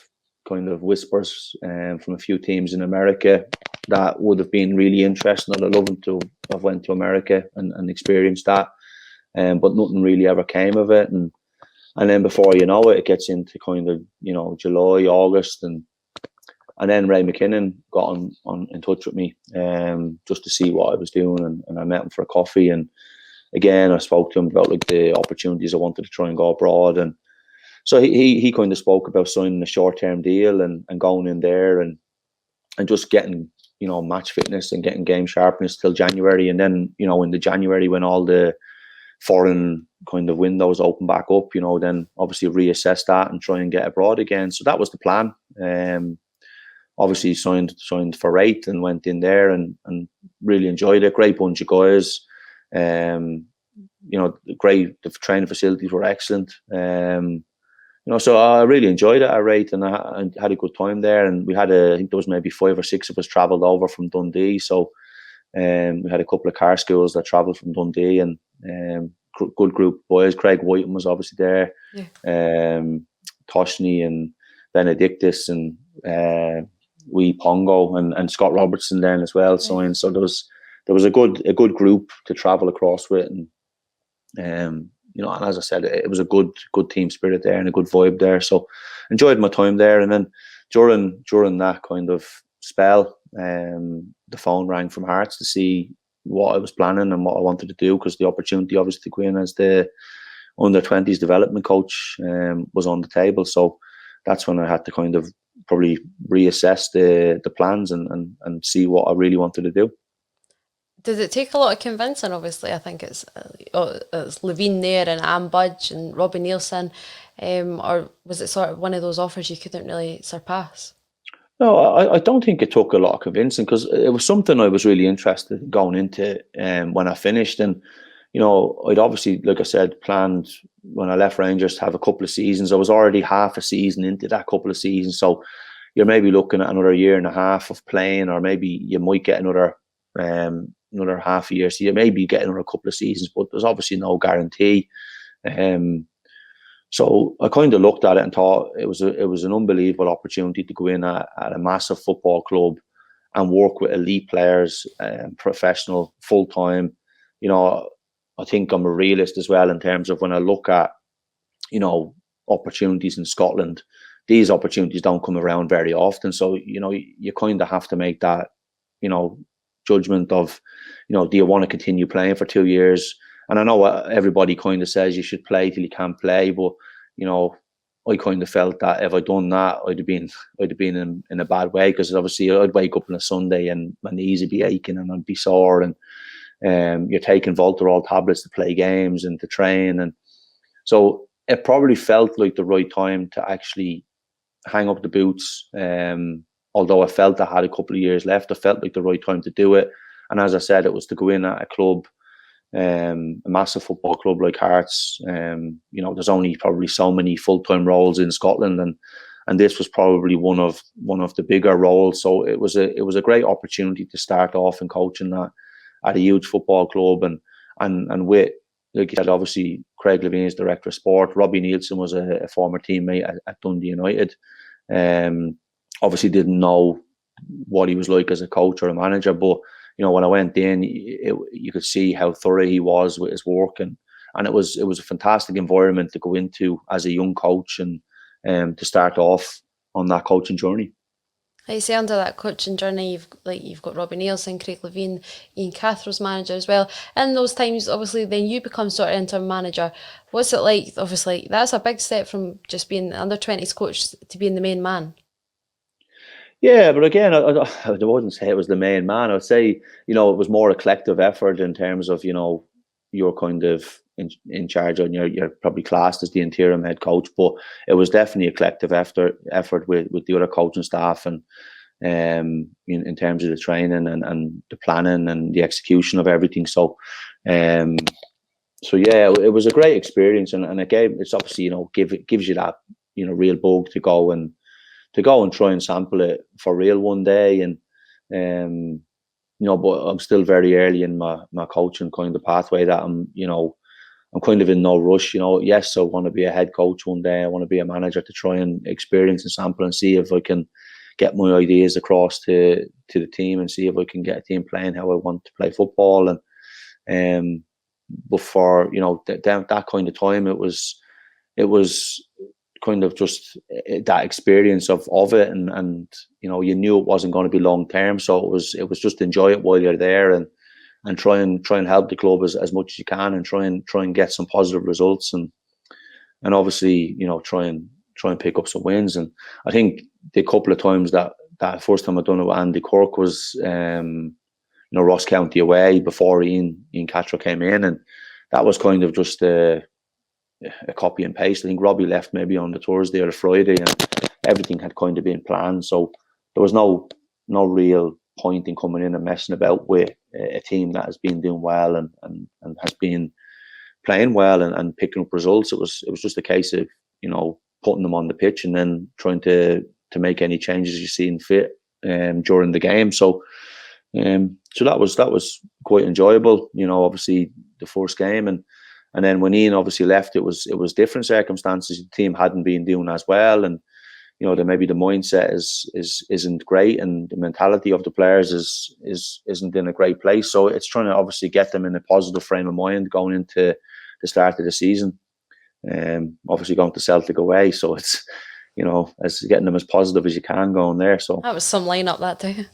kind of whispers from a few teams in America that would have been really interesting. I'd love to have went to America and experienced that, but nothing really ever came of it. And then before you know it, it gets into kind of July, August, and then Ray McKinnon got in touch with me just to see what I was doing, and I met him for a coffee. And again, I spoke to him about like the opportunities I wanted to try and go abroad. And so he kind of spoke about signing a short-term deal and going in there and just getting match fitness and getting game sharpness till January. And then in the January when all the foreign kind of windows open back up, then obviously reassess that and try and get abroad again. So that was the plan. Obviously signed for Raith and went in there and really enjoyed it. Great bunch of guys. Great. The training facilities were excellent. So I really enjoyed it at Raith, and I had a good time there. And we had I think there was maybe 5 or 6 of us travelled over from Dundee. So we had a couple of car schools that travelled from Dundee, and good group of boys. Craig Whiten was obviously there. Yeah. Toshni and Benedictus and Wee Pongo and Scott Robertson then as well signed. So there was a good group to travel across with, and and as I said, it was a good team spirit there and a good vibe there. So enjoyed my time there. And then during that kind of spell, the phone rang from Hearts to see what I was planning and what I wanted to do, because the opportunity obviously to go in as the under-20s development coach was on the table. So that's when I had to kind of probably reassess the plans and see what I really wanted to do. Did it take a lot of convincing? Obviously, I think it's Levine there and Am Budge and Robbie Nielsen, or was it sort of one of those offers you couldn't really surpass? No, I don't think it took a lot of convincing, because it was something I was really interested in going into when I finished. And I'd obviously, like I said, planned when I left Rangers to have a couple of seasons. I was already half a season into that couple of seasons. So you're maybe looking at another year and a half of playing, or maybe you might get another half a year. So you maybe get another couple of seasons, but there's obviously no guarantee. So I kind of looked at it and thought it was an unbelievable opportunity to go in at a massive football club and work with elite players, professional, full time. I think I'm a realist as well in terms of when I look at, opportunities in Scotland. These opportunities don't come around very often. So, you kind of have to make that, judgment of, do you want to continue playing for 2 years? And I know everybody kind of says you should play till you can't play, but I kind of felt that if I'd done that, I'd have been in a bad way, because obviously I'd wake up on a Sunday and my knees would be aching and I'd be sore, and you're taking Voltarol tablets to play games and to train, and so it probably felt like the right time to actually hang up the boots. Although I felt I had a couple of years left, I felt like the right time to do it. And as I said, it was to go in at a club a massive football club like Hearts. There's only probably so many full-time roles in Scotland, and this was probably one of the bigger roles. So it was a great opportunity to start off in coaching at a huge football club, and with, like you said, obviously Craig Levene's director of sport. Robbie Nielsen was a former teammate at Dundee United. Obviously didn't know what he was like as a coach or a manager, but when I went in, you could see how thorough he was with his work, and it was a fantastic environment to go into as a young coach, and to start off on that coaching journey. Like you say, under that coaching journey, you've got Robbie Nielsen, Craig Levene, Ian Cathro's manager as well. In those times, obviously, then you become sort of interim manager. What's it like? Obviously, that's a big step from just being under 20s coach to being the main man. Yeah, but again, I wouldn't say it was the main man. I would say, it was more a collective effort in terms of, you're kind of in charge, and you're probably classed as the interim head coach, but it was definitely a collective effort with the other coaching staff, and in terms of the training and the planning and the execution of everything. So yeah, it was a great experience, and again, it's obviously it gives you that real bug to go and try and sample it for real one day, and but I'm still very early in my coaching kind of pathway, that I'm kind of in no rush. Yes, I want to be a head coach one day. I want to be a manager to try and experience and sample and see if I can get my ideas across to the team, and see if I can get a team playing how I want to play football. And before that kind of time, it was kind of just that experience of it, and you knew it wasn't going to be long term, so it was just enjoy it while you're there, and try and help the club as much as you can, and try and get some positive results, and obviously try and pick up some wins. And I think the couple of times that first time I done it with Andy Cork was Ross County away before Ian Cathro came in, and that was kind of just a copy and paste. I think Robbie left maybe on the Thursday or the Friday, and everything had kind of been planned, so there was no real point in coming in and messing about with a team that has been doing well and has been playing well and picking up results. It was just a case of putting them on the pitch, and then trying to make any changes you see fit during the game. So that was quite enjoyable. Obviously the first game, and then when Ian obviously left, it was different circumstances. The team hadn't been doing as well, and maybe the mindset isn't great, and the mentality of the players isn't in a great place. So it's trying to obviously get them in a positive frame of mind going into the start of the season. Obviously going to Celtic away, so it's as getting them as positive as you can going there. So that was some lineup that day.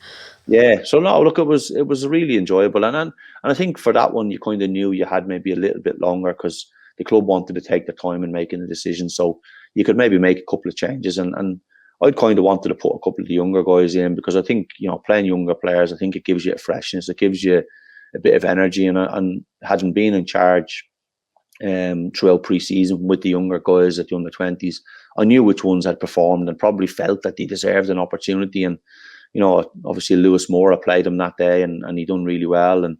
Yeah. So no, look, it was really enjoyable, and I think for that one you kind of knew you had maybe a little bit longer, because the club wanted to take the time in making the decision, so you could maybe make a couple of changes, and I'd kind of wanted to put a couple of the younger guys in, because I think playing younger players, I think it gives you a freshness, it gives you a bit of energy, and having been in charge throughout pre-season with the younger guys at the under-20s, I knew which ones had performed and probably felt that they deserved an opportunity. And obviously Lewis Moore, I played him that day, and he done really well, and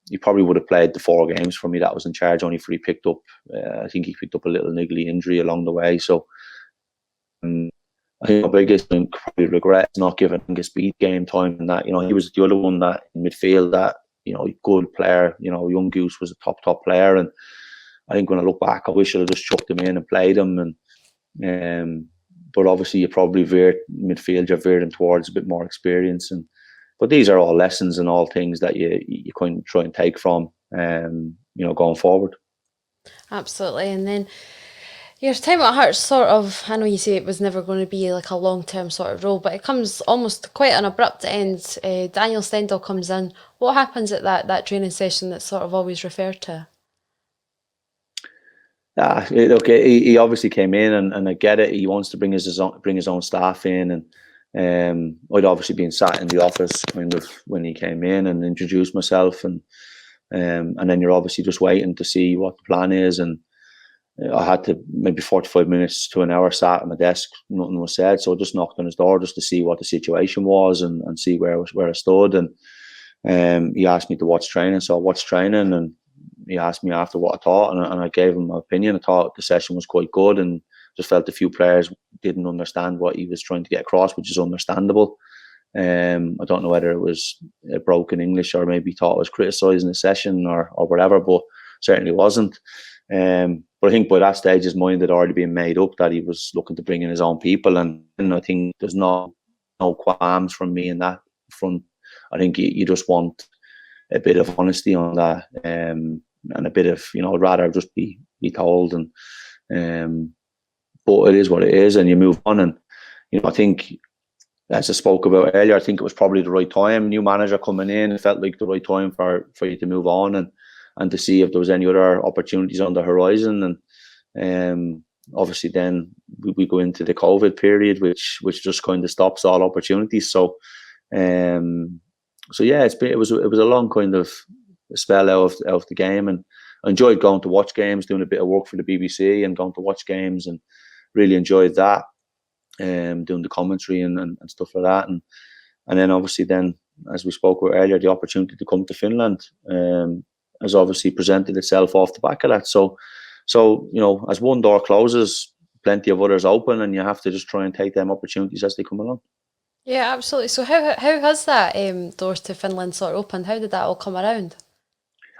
he probably would have played the 4 games for me that was in charge, only for he picked up I think he picked up a little niggly injury along the way. So I think my biggest thing, probably regret, is not giving Angus Beat game time, and that he was the other one that in midfield that good player. Young Goose was a top player, and I think when I look back, I wish I'd have just chucked him in and played him. And but obviously you probably veered midfield, you're veering towards a bit more experience, but these are all lessons and all things that you kind of try and take from going forward. Absolutely. And then your time at Hearts, sort of, I know you say it was never going to be like a long-term sort of role, but it comes almost quite an abrupt end. Daniel Stendhal comes in. What happens at that training session that's sort of always referred to? Look, he obviously came in, and I get it. He wants to bring his own staff in, and I'd obviously been sat in the office kind of when he came in and introduced myself, and then you're obviously just waiting to see what the plan is. And I had to maybe 45 minutes to an hour sat at my desk, nothing was said, so I just knocked on his door just to see what the situation was and see where I stood. And he asked me to watch training, so I watched training, and he asked me after what I thought, and I gave him my opinion. I thought the session was quite good, and just felt a few players didn't understand what he was trying to get across, which is understandable. I don't know whether it was broken English or maybe thought I was criticising the session or whatever, but certainly wasn't. But I think by that stage his mind had already been made up that he was looking to bring in his own people, and I think there's no qualms from me in that front. I think you just want a bit of honesty on that, and a bit of, I'd rather just be told, and but it is what it is, and you move on. And I think, as I spoke about earlier, I think it was probably the right time. New manager coming in, it felt like the right time for you to move on and to see if there was any other opportunities on the horizon. And obviously then we go into the COVID period, which just kind of stops all opportunities. So yeah, it was a long kind of spell out of the game, and I enjoyed going to watch games, doing a bit of work for the BBC and going to watch games, and really enjoyed that. Doing the commentary and stuff like that, and then obviously then, as we spoke about earlier, the opportunity to come to Finland has obviously presented itself off the back of that. So as one door closes, plenty of others open, and you have to just try and take them opportunities as they come along. Yeah, absolutely. So how has that doors to Finland sort of opened? How did that all come around?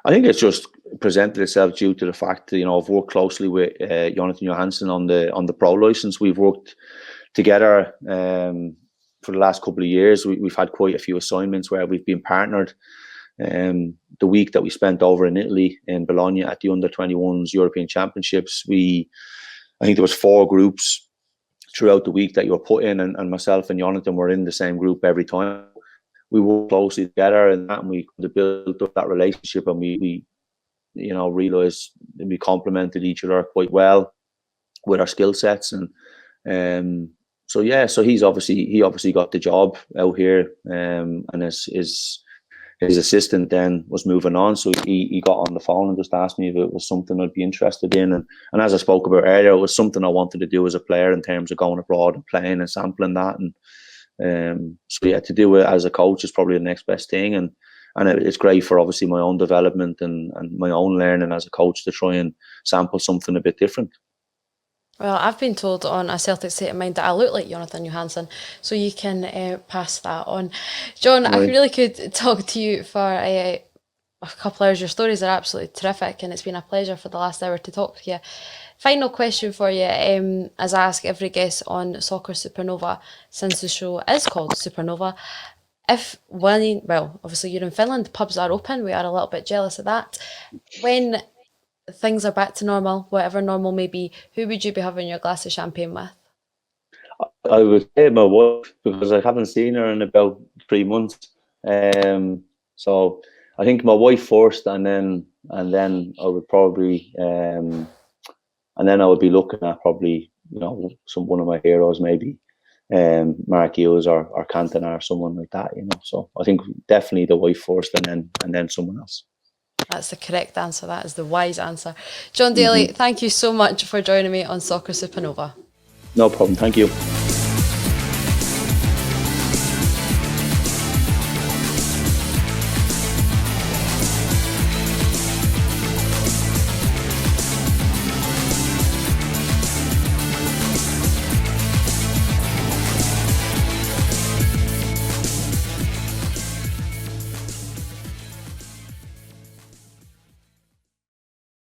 I think it's just presented itself due to the fact that I've worked closely with Jonathan Johansson on the pro license. We've worked together for the last couple of years. We've had quite a few assignments where we've been partnered. The week that we spent over in Italy, in Bologna, at the under-21s European Championships, I think there was 4 groups throughout the week that you were put in, and myself and Jonathan were in the same group every time. We worked closely together, and we could build up that relationship, and we realised we complemented each other quite well with our skill sets. And so he obviously got the job out here, and his assistant then was moving on, so he got on the phone and just asked me if it was something I'd be interested in, and as I spoke about earlier, it was something I wanted to do as a player in terms of going abroad and playing and sampling that. And so yeah, to do it as a coach is probably the next best thing, and it's great for obviously my own development and my own learning as a coach to try and sample something a bit different. Well, I've been told on A Celtic State of Mind that I look like Jonathan Johansson, so you can pass that on. John, right. I really could talk to you for a couple hours. Your stories are absolutely terrific, and it's been a pleasure for the last hour to talk to you. Final question for you, as I ask every guest on Soccer Supernova, since the show is called Supernova. Obviously you're in Finland, pubs are open, we are a little bit jealous of that. When things are back to normal, whatever normal may be, who would you be having your glass of champagne with? I would say my wife, because I haven't seen her in about 3 months. So I think my wife first, and then I would probably, and then I would be looking at probably one of my heroes, maybe Mark Hughes or Cantona or someone like that. So I think definitely the wife first, and then someone else. That's the correct answer. That is the wise answer. John Daly, thank you so much for joining me on Soccer Supernova. No problem. Thank you.